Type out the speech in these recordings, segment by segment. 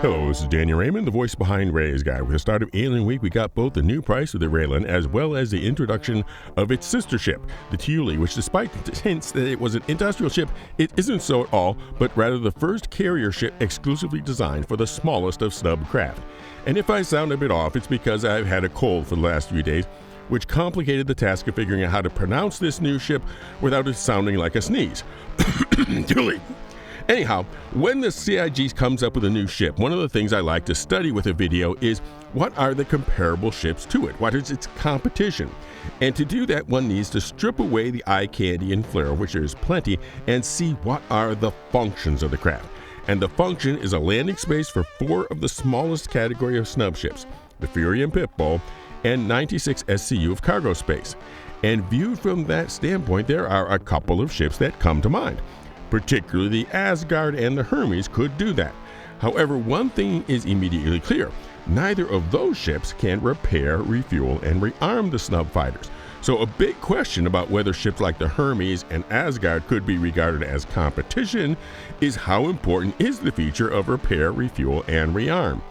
Hello, this is Daniel Raymond, the voice behind RAYSGUIDE. With the start of Alien Week, we got both the new price of the Raylan as well as the introduction of its sister ship, the Tyuli, which despite hints that it was an industrial ship, it isn't so at all, but rather the first carrier ship exclusively designed for the smallest of snub craft. And if I sound a bit off, it's because I've had a cold for the last few days, which complicated the task of figuring out how to pronounce this new ship without it sounding like a sneeze. Tyuli. Anyhow, when the CIG comes up with a new ship, one of the things I like to study with a video is what are the comparable ships to it? What is its competition? And to do that, one needs to strip away the eye candy and flair, which there is plenty, and see what are the functions of the craft. And the function is a landing space for 4 of the smallest category of snub ships, the Fury and Pitbull, and 96 SCU of cargo space. And viewed from that standpoint, there are a couple of ships that come to mind. Particularly the Asgard and the Hermes could do that. However, one thing is immediately clear. Neither of those ships can repair, refuel, and rearm the snub fighters. So a big question about whether ships like the Hermes and Asgard could be regarded as competition is how important is the feature of repair, refuel, and rearm.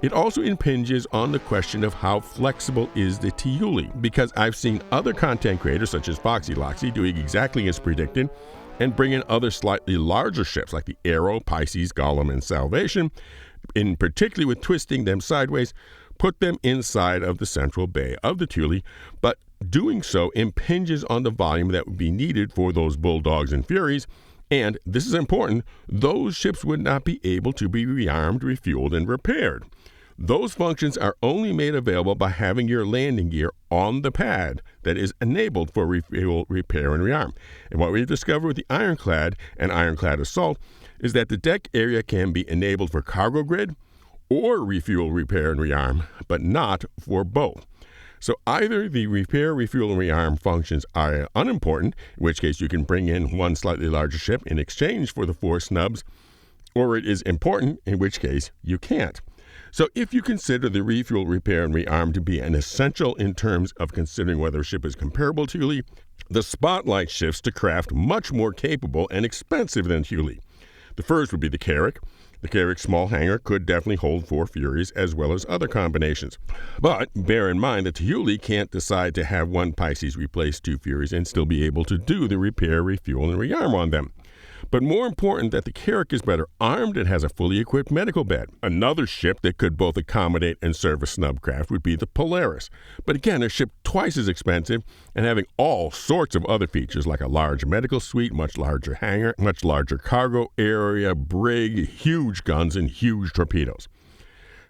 It also impinges on the question of how flexible is the Tyilue, because I've seen other content creators such as Foxy Loxy doing exactly as predicted, and bring in other slightly larger ships like the Arrow, Pisces, Golem, and Salvation, in particularly with twisting them sideways, put them inside of the central bay of the Tyuli, but doing so impinges on the volume that would be needed for those Bulldogs and Furies, and, this is important, those ships would not be able to be rearmed, refueled, and repaired. Those functions are only made available by having your landing gear on the pad that is enabled for refuel, repair, and rearm. And what we've discovered with the Ironclad and Ironclad Assault is that the deck area can be enabled for cargo grid or refuel, repair, and rearm, but not for both. So either the repair, refuel, and rearm functions are unimportant, in which case you can bring in one slightly larger ship in exchange for the 4 snubs, or it is important, in which case you can't. So if you consider the refuel, repair, and rearm to be an essential in terms of considering whether a ship is comparable to Tyuli, the spotlight shifts to craft much more capable and expensive than Tyuli. The first would be the Carrack. The Carrack's small hangar could definitely hold 4 Furies as well as other combinations. But bear in mind that Tyuli can't decide to have one Pisces replace 2 Furies and still be able to do the repair, refuel, and rearm on them. But more important that the Carrack is better armed and has a fully equipped medical bed. Another ship that could both accommodate and serve a snub craft would be the Polaris. But again, a ship twice as expensive and having all sorts of other features like a large medical suite, much larger hangar, much larger cargo area, brig, huge guns, and huge torpedoes.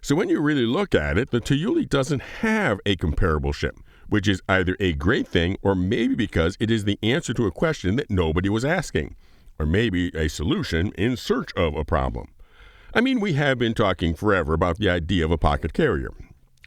So when you really look at it, the Tyuli doesn't have a comparable ship, which is either a great thing or maybe because it is the answer to a question that nobody was asking, or maybe a solution in search of a problem. I mean, we have been talking forever about the idea of a pocket carrier.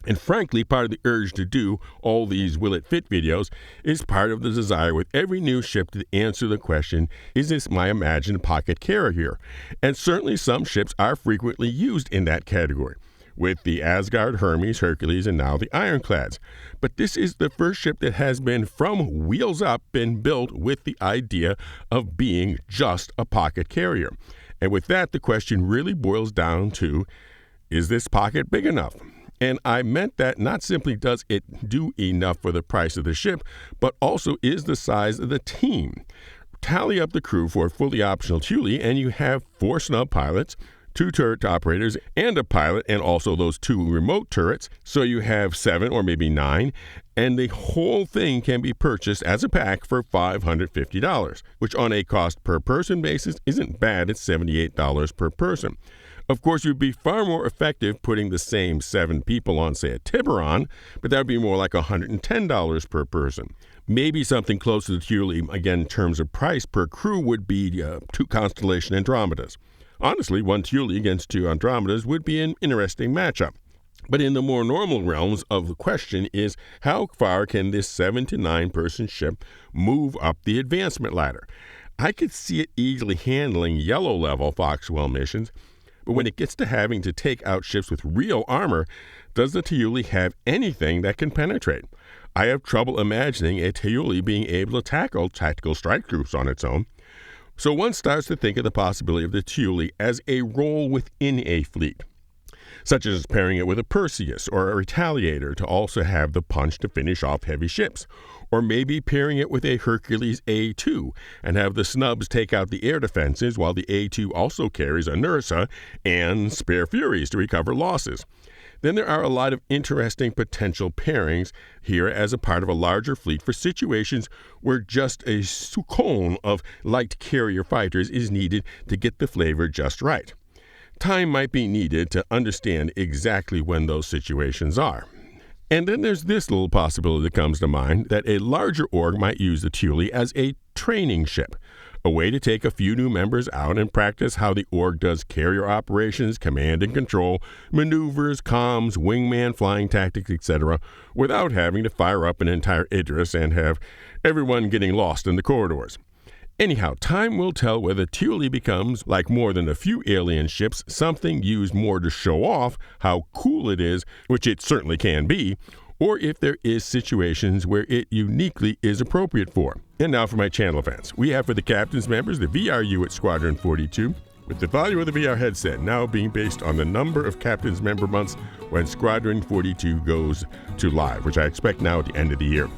And frankly, part of the urge to do all these will it fit videos is part of the desire with every new ship to answer the question, is this my imagined pocket carrier? And certainly some ships are frequently used in that category, with the Asgard, Hermes, Hercules, and now the Ironclads. But this is the first ship that has been, from wheels up, been built with the idea of being just a pocket carrier. And with that, the question really boils down to, is this pocket big enough? And I meant that not simply does it do enough for the price of the ship, but also is the size of the team. Tally up the crew for a fully optional Tyuli, and you have 4 snub pilots, 2 turret operators, and a pilot, and also those 2 remote turrets. So you have 7 or maybe 9, and the whole thing can be purchased as a pack for $550, which on a cost per person basis isn't bad at $78 per person. Of course, you'd be far more effective putting the same 7 people on, say, a Tiburon, but that would be more like $110 per person. Maybe something close to the Tyuli, again, in terms of price per crew, would be 2 Constellation Andromedas. Honestly, 1 Tyuli against 2 Andromedas would be an interesting matchup. But in the more normal realms of the question is, how far can this 7 to 9 person ship move up the advancement ladder? I could see it easily handling yellow level Foxwell missions, but when it gets to having to take out ships with real armor, does the Tyuli have anything that can penetrate? I have trouble imagining a Tyuli being able to tackle tactical strike groups on its own. So one starts to think of the possibility of the Tyuli as a role within a fleet. such as pairing it with a Perseus or a Retaliator to also have the punch to finish off heavy ships. Or maybe pairing it with a Hercules A2 and have the snubs take out the air defenses while the A2 also carries a Nursa and spare Furies to recover losses. Then there are a lot of interesting potential pairings here as a part of a larger fleet for situations where just a Sukhon of light carrier fighters is needed to get the flavor just right. Time might be needed to understand exactly when those situations are. And then there's this little possibility that comes to mind, that a larger org might use the Tyilue as a training ship, a way to take a few new members out and practice how the org does carrier operations, command and control, maneuvers, comms, wingman, flying tactics, etc., without having to fire up an entire Idris and have everyone getting lost in the corridors. Anyhow, time will tell whether Tyilue becomes, like more than a few alien ships, something used more to show off how cool it is, which it certainly can be, or if there is situations where it uniquely is appropriate for. And now for my channel fans. We have for the captain's members the VRU at Squadron 42, with the value of the VR headset now being based on the number of captain's member months when Squadron 42 goes to live, which I expect now at the end of the year.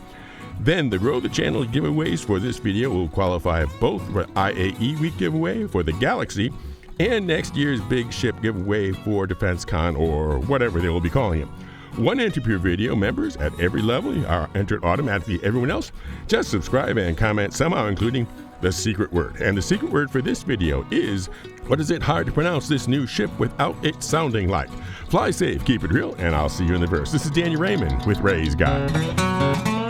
Then the Grow the Channel giveaways for this video will qualify both for IAE Week giveaway for the Galaxy and next year's big ship giveaway for DefenseCon or whatever they will be calling it. One entry per video. Members at every level are entered automatically. Everyone else, just subscribe and comment somehow including the secret word. And the secret word for this video is, what is it hard to pronounce this new ship without it sounding like? Fly safe, keep it real, and I'll see you in the verse. This is Daniel Raymond with Ray's Guide.